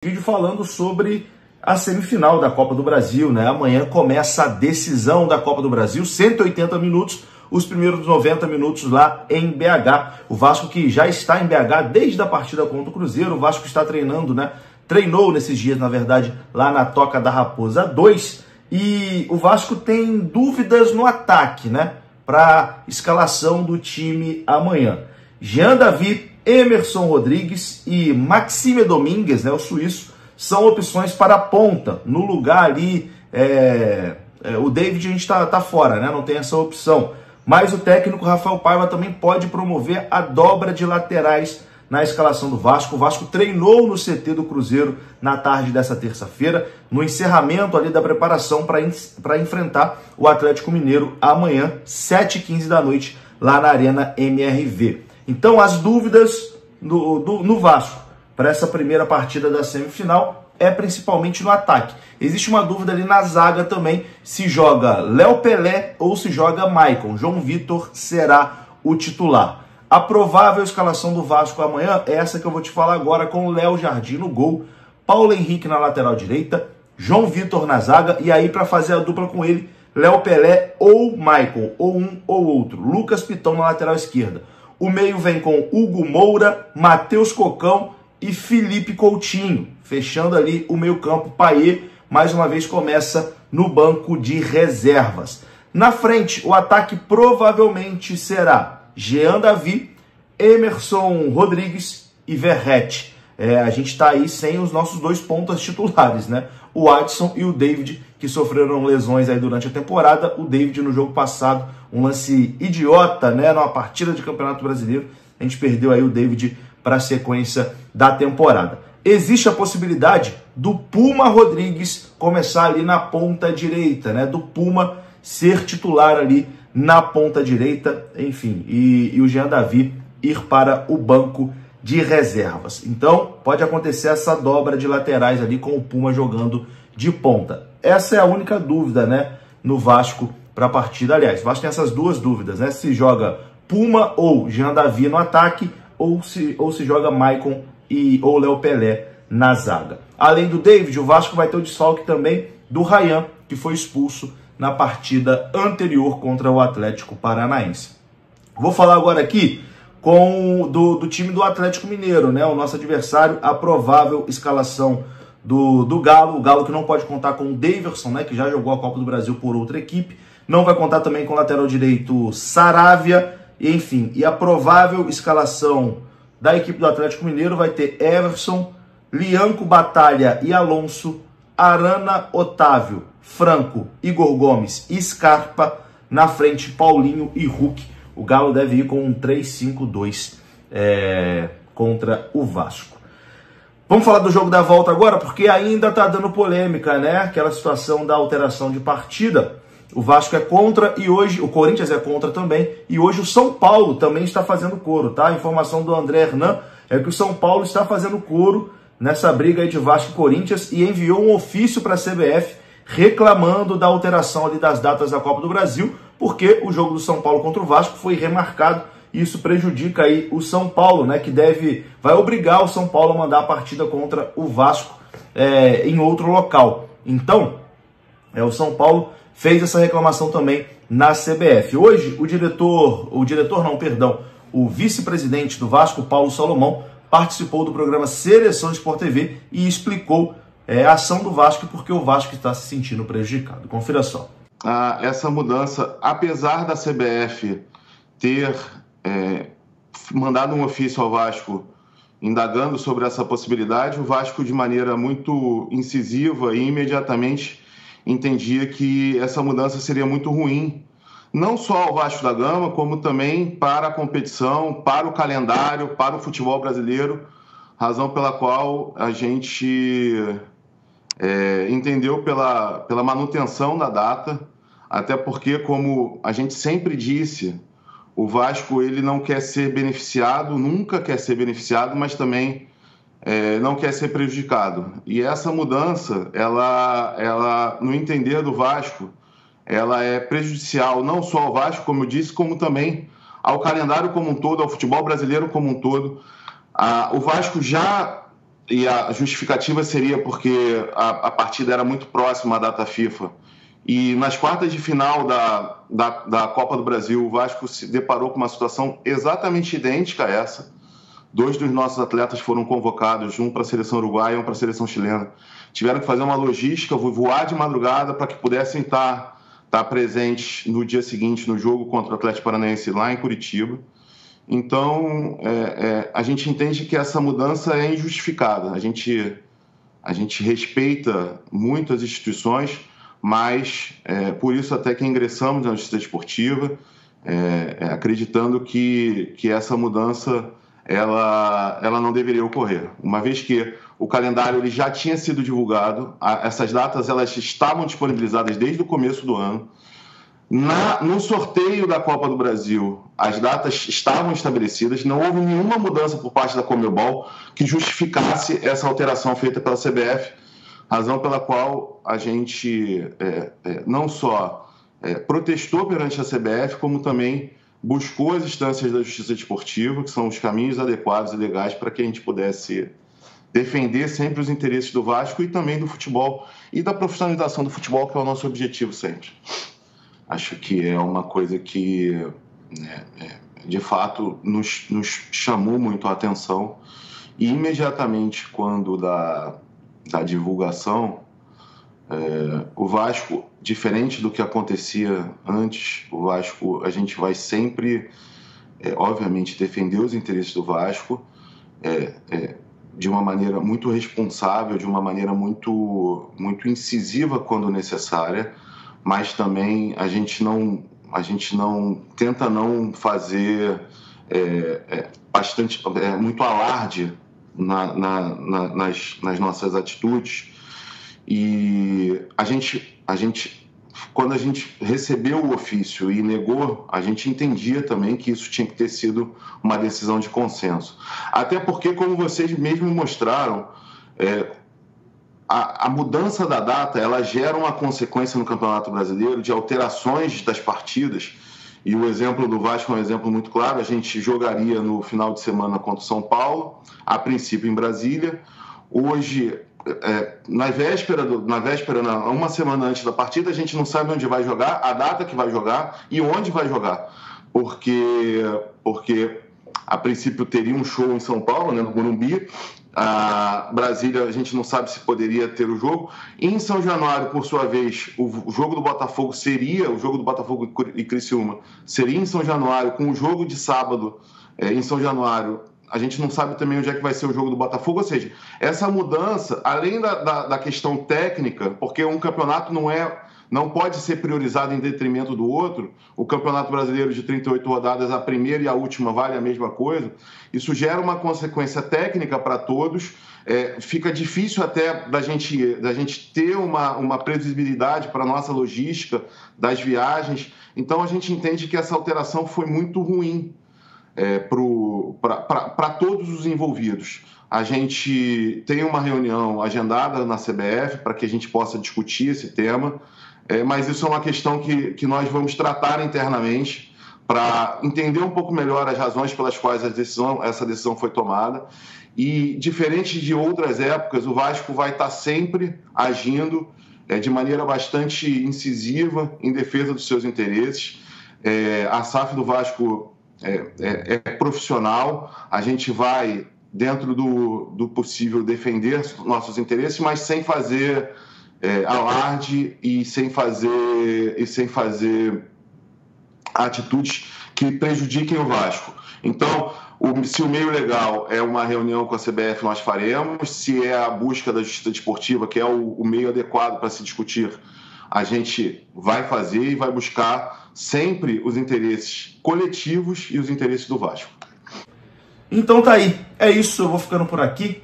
Vídeo falando sobre a semifinal da Copa do Brasil, né? Amanhã começa a decisão da Copa do Brasil, 180 minutos, os primeiros 90 minutos lá em BH. O Vasco que já está em BH desde a partida contra o Cruzeiro, o Vasco está treinando, né? Treinou nesses dias, na verdade, lá na Toca da Raposa 2, e o Vasco tem dúvidas no ataque, né? Para escalação do time amanhã. Jean David, Emerson Rodrigues e Maxime Domingues, né, o suíço, são opções para a ponta. No lugar ali, o David a gente tá fora, né, não tem essa opção. Mas o técnico Rafael Paiva também pode promover a dobra de laterais na escalação do Vasco. O Vasco treinou no CT do Cruzeiro na tarde dessa terça-feira, no encerramento ali da preparação para enfrentar o Atlético Mineiro amanhã, 7h15 da noite, lá na Arena MRV. Então, as dúvidas no Vasco para essa primeira partida da semifinal é principalmente no ataque. Existe uma dúvida ali na zaga também, se joga Léo Pelé ou se joga Maicon. João Vitor será o titular. A provável escalação do Vasco amanhã é essa que eu vou te falar agora, com Léo Jardim no gol, Paulo Henrique na lateral direita, João Vitor na zaga, e aí para fazer a dupla com ele, Léo Pelé ou Maicon, ou um ou outro. Lucas Piton na lateral esquerda. O meio vem com Hugo Moura, Matheus Cocão e Felipe Coutinho. Fechando ali o meio campo, Payet, mais uma vez, começa no banco de reservas. Na frente, o ataque provavelmente será Jean David, Emerson Rodrigues e Verratti. A gente está aí sem os nossos dois pontas titulares, né? O Adson e o David, que sofreram lesões aí durante a temporada. O David no jogo passado, um lance idiota, né? Numa partida de Campeonato Brasileiro, a gente perdeu aí o David para a sequência da temporada. Existe a possibilidade do Puma Rodrigues começar ali na ponta direita, né? Do Puma ser titular ali na ponta direita, enfim, e o Jean David ir para o banco de reservas. Então, pode acontecer essa dobra de laterais ali com o Puma jogando de ponta. Essa é a única dúvida, né, no Vasco para a partida. Aliás, o Vasco tem essas duas dúvidas, né? Se joga Puma ou Jean David no ataque, ou se joga Maicon ou Léo Pelé na zaga. Além do David, o Vasco vai ter o desfalque também do Ryan, que foi expulso na partida anterior contra o Atlético Paranaense. Vou falar agora aqui do time do Atlético Mineiro, né? O nosso adversário, a provável escalação do Galo. O Galo que não pode contar com o Daverson, né? Que já jogou a Copa do Brasil por outra equipe. Não vai contar também com o lateral direito Saravia. Enfim, e a provável escalação da equipe do Atlético Mineiro vai ter Everson, Lianco Batalha e Alonso, Arana, Otávio, Franco, Igor Gomes e Scarpa. Na frente, Paulinho e Hulk. O Galo deve ir com um 3-5-2 contra o Vasco. Vamos falar do jogo da volta agora, porque ainda está dando polêmica, né? Aquela situação da alteração de partida. O Vasco é contra e hoje o Corinthians é contra também. E hoje o São Paulo também está fazendo coro, tá? A informação do André Hernan é que o São Paulo está fazendo coro nessa briga aí de Vasco e Corinthians e enviou um ofício para a CBF reclamando da alteração ali das datas da Copa do Brasil, porque o jogo do São Paulo contra o Vasco foi remarcado e isso prejudica aí o São Paulo, né, que vai obrigar o São Paulo a mandar a partida contra o Vasco em outro local. Então, o São Paulo fez essa reclamação também na CBF. Hoje, o vice-presidente do Vasco, Paulo Salomão, participou do programa Seleção Sport TV e explicou a ação do Vasco e por que o Vasco está se sentindo prejudicado. Confira só. Essa mudança, apesar da CBF ter mandado um ofício ao Vasco indagando sobre essa possibilidade, o Vasco, de maneira muito incisiva e imediatamente entendia que essa mudança seria muito ruim, não só ao Vasco da Gama, como também para a competição, para o calendário, para o futebol brasileiro, razão pela qual a gente entendeu pela manutenção da data, até porque, como a gente sempre disse, o Vasco ele não quer ser beneficiado, nunca quer ser beneficiado, mas também não quer ser prejudicado. E essa mudança, ela, no entender do Vasco, ela é prejudicial não só ao Vasco, como eu disse, como também ao calendário como um todo, ao futebol brasileiro como um todo. O Vasco já E a justificativa seria porque a partida era muito próxima à data FIFA. E nas quartas de final da Copa do Brasil, o Vasco se deparou com uma situação exatamente idêntica a essa. 2 dos nossos atletas foram convocados, um para a seleção uruguaia e um para a seleção chilena. Tiveram que fazer uma logística, voar de madrugada para que pudessem estar presentes no dia seguinte no jogo contra o Atlético Paranaense lá em Curitiba. Então, a gente entende que essa mudança é injustificada. A gente respeita muito as instituições, mas por isso até que ingressamos na Justiça Desportiva, acreditando que essa mudança ela não deveria ocorrer. Uma vez que o calendário ele já tinha sido divulgado, essas datas elas estavam disponibilizadas desde o começo do ano. No sorteio da Copa do Brasil, as datas estavam estabelecidas, não houve nenhuma mudança por parte da Conmebol que justificasse essa alteração feita pela CBF, razão pela qual a gente não só protestou perante a CBF, como também buscou as instâncias da Justiça Desportiva, que são os caminhos adequados e legais para que a gente pudesse defender sempre os interesses do Vasco e também do futebol e da profissionalização do futebol, que é o nosso objetivo sempre. Acho que é uma coisa que, de fato, nos chamou muito a atenção. E imediatamente, quando da divulgação, o Vasco, diferente do que acontecia antes, o Vasco, a gente vai sempre, obviamente, defender os interesses do Vasco de uma maneira muito responsável, de uma maneira muito incisiva quando necessária, mas também a gente não tenta não fazer muito alarde nas nossas atitudes. E quando a gente recebeu o ofício e negou, a gente entendia também que isso tinha que ter sido uma decisão de consenso. Até porque, como vocês mesmos mostraram, a mudança da data ela gera uma consequência no Campeonato Brasileiro de alterações das partidas. E o exemplo do Vasco é um exemplo muito claro. A gente jogaria no final de semana contra o São Paulo, a princípio em Brasília. Hoje, uma semana antes da partida, a gente não sabe onde vai jogar, a data que vai jogar e onde vai jogar. Porque a princípio teria um show em São Paulo, no Morumbi. A Brasília, a gente não sabe se poderia ter o jogo. Em São Januário, por sua vez, o jogo do Botafogo e Criciúma seria em São Januário, com o jogo de sábado em São Januário. A gente não sabe também onde é que vai ser o jogo do Botafogo. Ou seja, essa mudança, além da questão técnica, porque um campeonato não pode ser priorizado em detrimento do outro. O Campeonato Brasileiro de 38 rodadas, a primeira e a última vale a mesma coisa. Isso gera uma consequência técnica para todos. Fica difícil até da gente ter uma previsibilidade para a nossa logística das viagens. Então, a gente entende que essa alteração foi muito ruim para todos os envolvidos. A gente tem uma reunião agendada na CBF para que a gente possa discutir esse tema. Mas isso é uma questão que nós vamos tratar internamente para entender um pouco melhor as razões pelas quais essa decisão foi tomada. E, diferente de outras épocas, o Vasco vai estar sempre agindo de maneira bastante incisiva em defesa dos seus interesses. A SAF do Vasco é profissional, a gente vai, dentro do possível, defender nossos interesses, mas sem fazer alarde e sem fazer atitudes que prejudiquem o Vasco. Então, se o meio legal é uma reunião com a CBF, nós faremos. Se é a busca da justiça desportiva, que é o meio adequado para se discutir, a gente vai fazer e vai buscar sempre os interesses coletivos e os interesses do Vasco. Então tá aí. É isso, eu vou ficando por aqui.